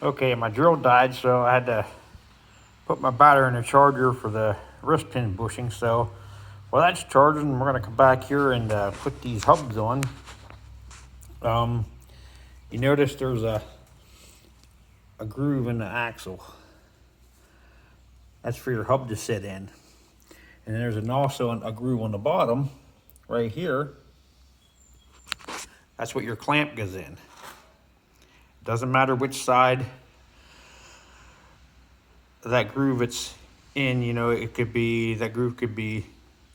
Okay, my drill died, so I had to put my battery in the charger for the wrist pin bushing. So while that's charging, we're gonna come back here and put these hubs on. Um, you notice there's a groove in the axle. That's for your hub to sit in. And then there's also a groove on the bottom, right here. That's what your clamp goes in. Doesn't matter which side that groove it's in, you know, it could be, that groove could be,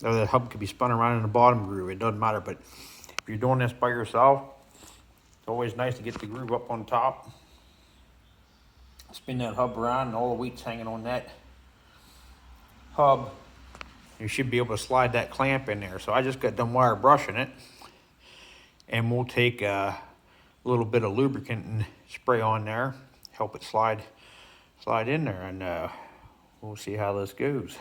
or the hub could be spun around in the bottom groove. It doesn't matter, but if you're doing this by yourself, it's always nice to get the groove up on top. Spin that hub around and all the weight's hanging on that hub. You should be able to slide that clamp in there. So I just got done wire brushing it, and we'll take a little bit of lubricant and spray on there, help it slide in there, and we'll see how this goes.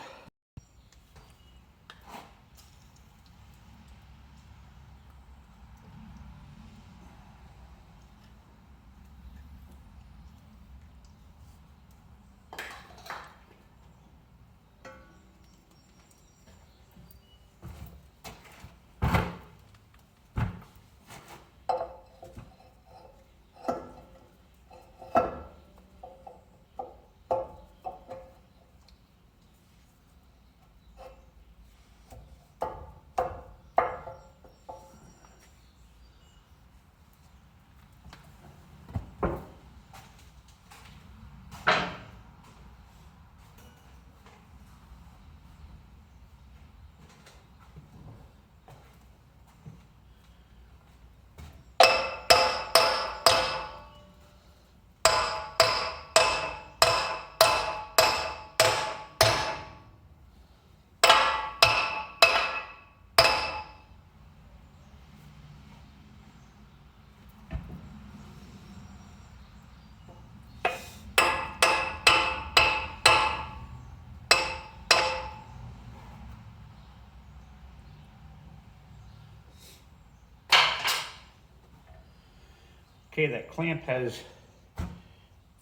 Okay, that clamp has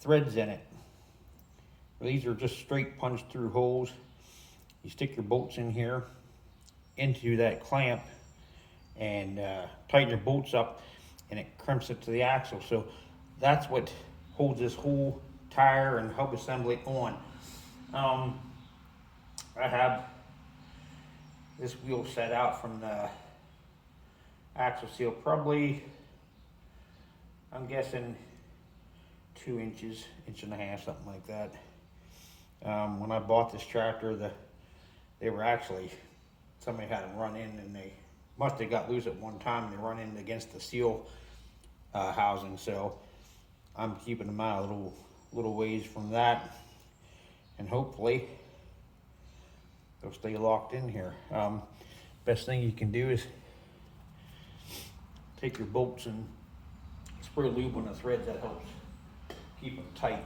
threads in it. These are just straight punched through holes. You stick your bolts in here into that clamp and tighten your bolts up, and it crimps it to the axle. So that's what holds this whole tire and hub assembly on. I have this wheel set out from the axle seal, probably, I'm guessing 2 inches, inch and a half, something like that. When I bought this tractor, they were actually, somebody had them run in, and they must have got loose at one time, and they run in against the seal housing. So I'm keeping them out a little ways from that, and hopefully they'll stay locked in here. Best thing you can do is take your bolts and spray lube on the threads. That helps keep them tight,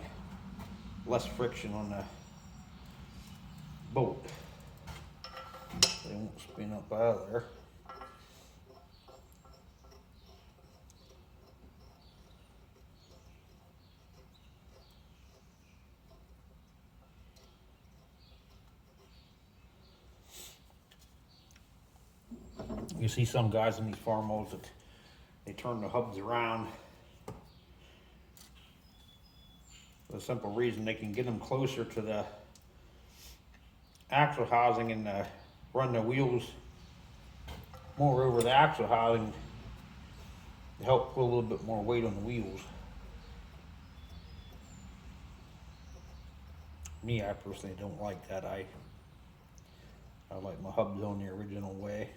less friction on the bolt. They won't spin up out of there. You see some guys in these Farmalls that they turn the hubs around for the simple reason they can get them closer to the axle housing and run the wheels more over the axle housing to help put a little bit more weight on the wheels. Me, I personally don't like that. I like my hubs on the original way.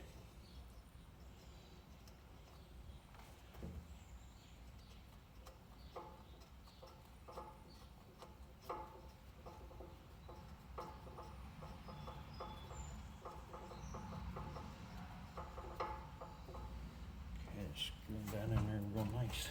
Screw them down in there real nice.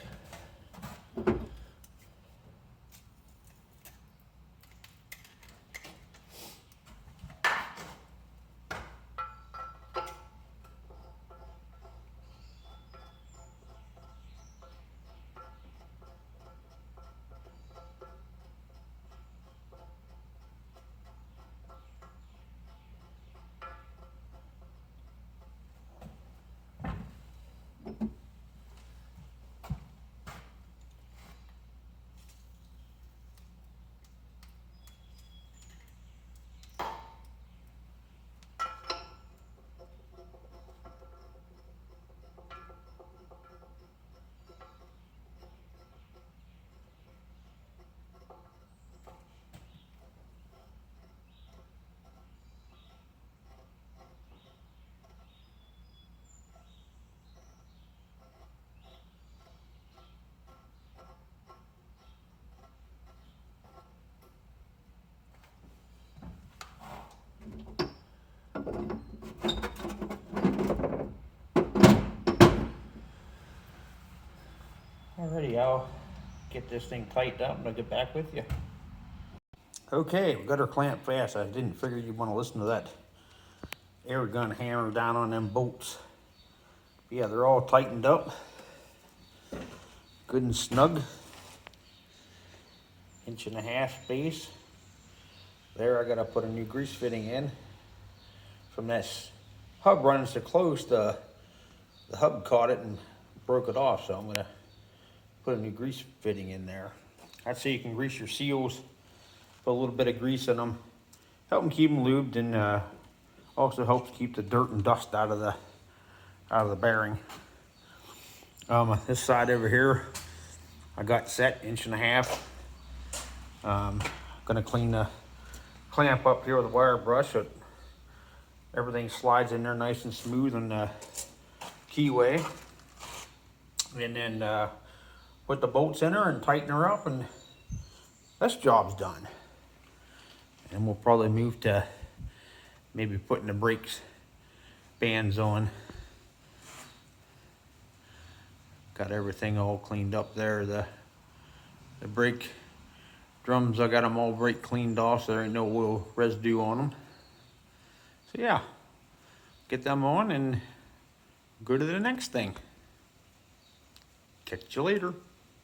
get this thing tightened up and I'll get back with you. Okay, we got her clamped fast. I didn't figure you'd want to listen to that air gun hammer down on them bolts. Yeah, they're all tightened up. Good and snug. 1.5 inch space. There, I gotta put a new grease fitting in. From that hub running so close, the hub caught it and broke it off, so I'm gonna put a new grease fitting in there. I'd say you can grease your seals, put a little bit of grease in them, help them keep them lubed, and also helps keep the dirt and dust out of the bearing. This side over here, I got set 1.5 inch. Gonna clean the clamp up here with a wire brush so everything slides in there nice and smooth on the keyway. And then put the bolts in her and tighten her up, and this job's done. And we'll probably move to maybe putting the brakes bands on. Got everything all cleaned up there. The brake drums, I got them all brake cleaned off, so there ain't no oil residue on them. So yeah, get them on and go to the next thing. Catch you later.